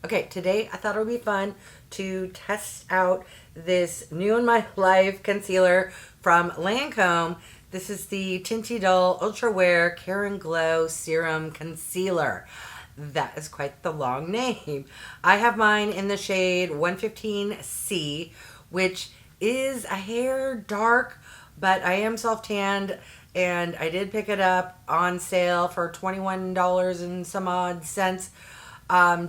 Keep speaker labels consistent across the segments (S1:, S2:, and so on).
S1: Okay, today I thought it would be fun to test out this new in my life concealer from Lancôme. This is the Teint Idole Ultra Wear Care and Glow Serum Concealer. That is quite the long name. I have mine in the shade 115C, which is a hair dark, but I am self-tanned, and I did pick it up on sale for $21 and some odd cents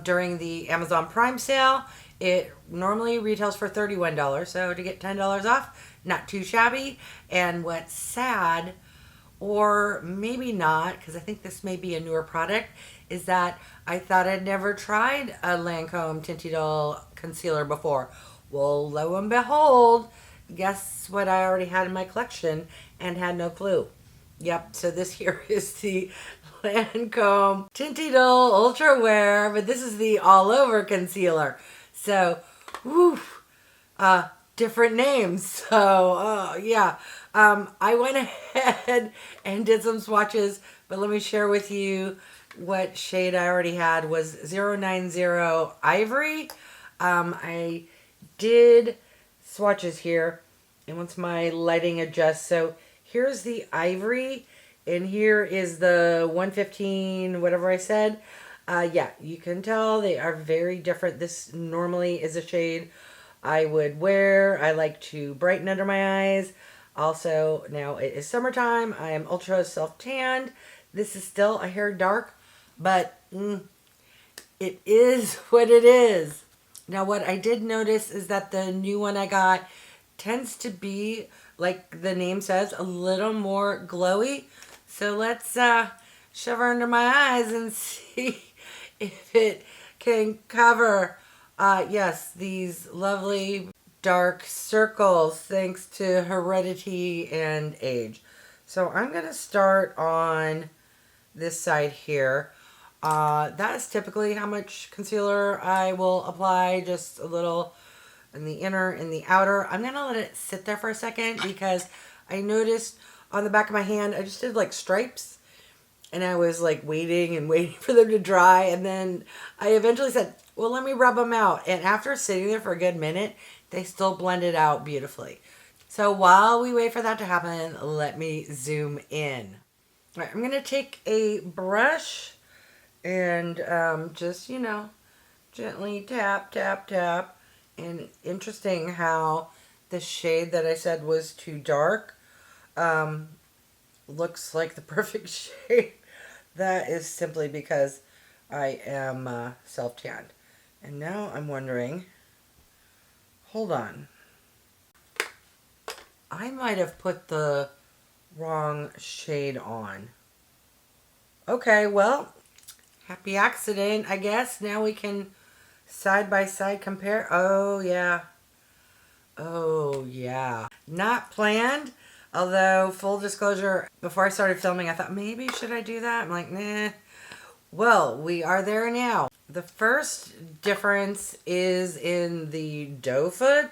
S1: during the Amazon Prime sale. It normally retails for $31, so to get $10 off, not too shabby. And what's sad, or maybe not, because I think this may be a newer product, is that I thought I'd never tried a Lancôme Teint Idole concealer before. Well, lo and behold, guess what I already had in my collection and had no clue. Yep, so this here is the Lancôme Teint Idole Ultra Wear, but this is the all over concealer. So, whew, different names. So, yeah. I went ahead and did some swatches, but let me share with you what shade I already had was 090 Ivory. I did swatches here, and once my lighting adjusts, so here's the Ivory, and here is the 115, whatever I said. Yeah, you can tell they are very different. This normally is a shade I would wear. I like to brighten under my eyes. Also, now it is summertime. I am ultra self-tanned. This is still a hair dark, but it is what it is. Now, what I did notice is that the new one I got tends to be, like the name says, a little more glowy. So let's shove her under my eyes and see if it can cover, yes, these lovely dark circles thanks to heredity and age. So I'm going to start on this side here. That is typically how much concealer I will apply, just a little in the inner and the outer. I'm going to let it sit there for a second because I noticed on the back of my hand, I just did like stripes, and I was like waiting and waiting for them to dry. And then I eventually said, well, let me rub them out. And after sitting there for a good minute, they still blended out beautifully. So while we wait for that to happen, let me zoom in. All right, I'm going to take a brush and just, gently tap, tap, tap. And interesting how the shade that I said was too dark looks like the perfect shade. That is simply because I am self-tanned. And now I'm wondering, hold on. I might have put the wrong shade on. Okay, well, happy accident, I guess. Now we can side by side compare. Oh, yeah. Oh, yeah. Not planned. Although, full disclosure, before I started filming, I thought, maybe should I do that? I'm like, nah. Well, we are there now. The first difference is in the doe foot.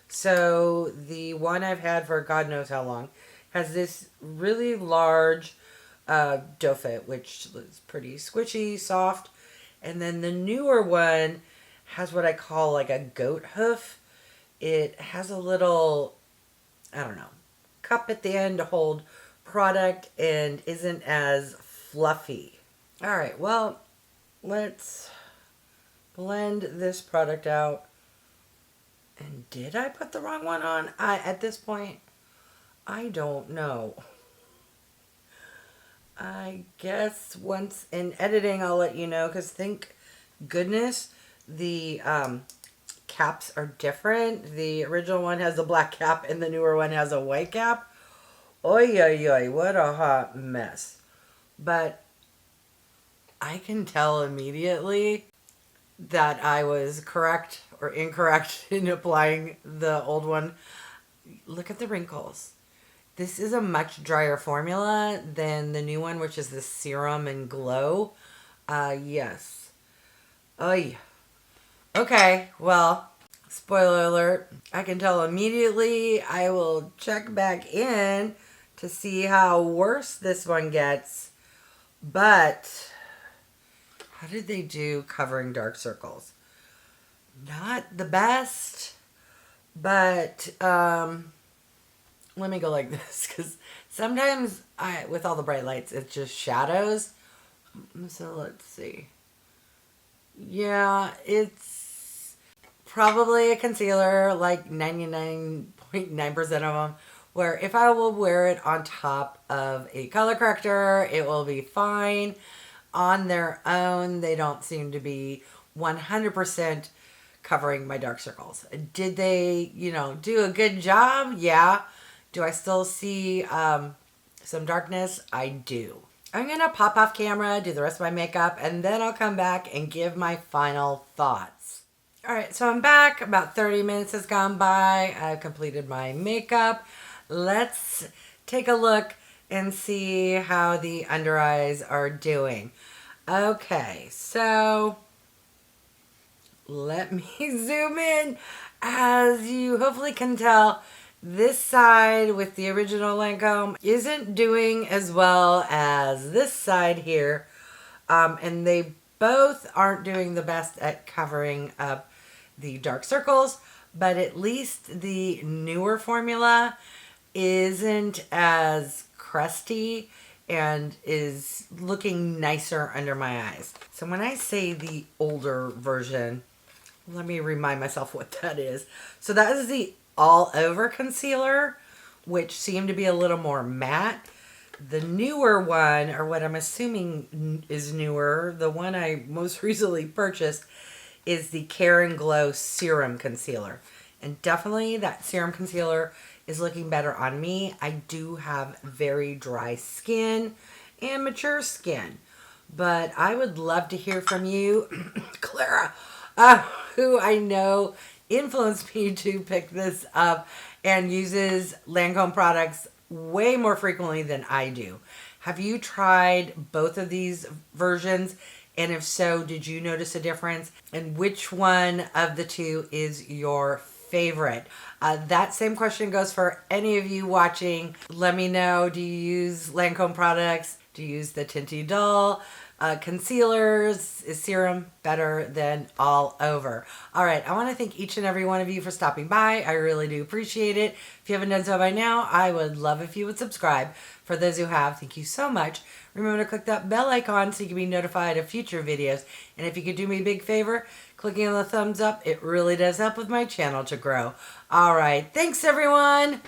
S1: So, the one I've had for God knows how long has this really large doe foot, which is pretty squishy, soft. And then the newer one has what I call like a goat hoof. It has a little, I don't know, cup at the end to hold product and isn't as fluffy. All right, well, let's blend this product out. And did I put the wrong one on? At this point, I don't know. I guess once in editing, I'll let you know, because thank goodness the caps are different. The original one has a black cap and the newer one has a white cap. Oy, oy, oy, what a hot mess. But I can tell immediately that I was correct or incorrect in applying the old one. Look at the wrinkles. This is a much drier formula than the new one, which is the Serum and Glow. Yes. Oy. Okay, well, spoiler alert. I can tell immediately. I will check back in to see how worse this one gets. But how did they do covering dark circles? not the best, but let me go like this, because sometimes with all the bright lights, it's just shadows. So let's see. Yeah, it's probably a concealer, like 99.9% of them, where if I will wear it on top of a color corrector, it will be fine. On their own, they don't seem to be 100% covering my dark circles. Did they, do a good job? Yeah. Do I still see some darkness? I do. I'm going to pop off camera, do the rest of my makeup, and then I'll come back and give my final thoughts. All right, so I'm back. About 30 minutes has gone by. I've completed my makeup. Let's take a look and see how the under eyes are doing. Okay, so let me zoom in. As you hopefully can tell, this side with the original Lancôme isn't doing as well as this side here. And they both aren't doing the best at covering up the dark circles, but at least the newer formula isn't as crusty and is looking nicer under my eyes. So when I say the older version, let me remind myself what that is. So that is the all over concealer, which seemed to be a little more matte. The newer one, or what I'm assuming is newer, the one I most recently purchased, is the Glow Serum concealer. And definitely that serum concealer is looking better on me. I do have very dry skin and mature skin, but I would love to hear from you, Clara, who I know influenced me to pick this up and uses Lancôme products way more frequently than I do. Have you tried both of these versions? And if so, did you notice a difference? And which one of the two is your favorite? That same question goes for any of you watching. Let me know, do you use Lancôme products? Do you use the Teint Idole? Concealers? Is serum better than all over? All right, I want to thank each and every one of you for stopping by. I really do appreciate it. If you haven't done so by now, I would love if you would subscribe. For those who have, thank you so much. Remember to click that bell icon so you can be notified of future videos. And if you could do me a big favor, clicking on the thumbs up, it really does help with my channel to grow. All right, thanks everyone.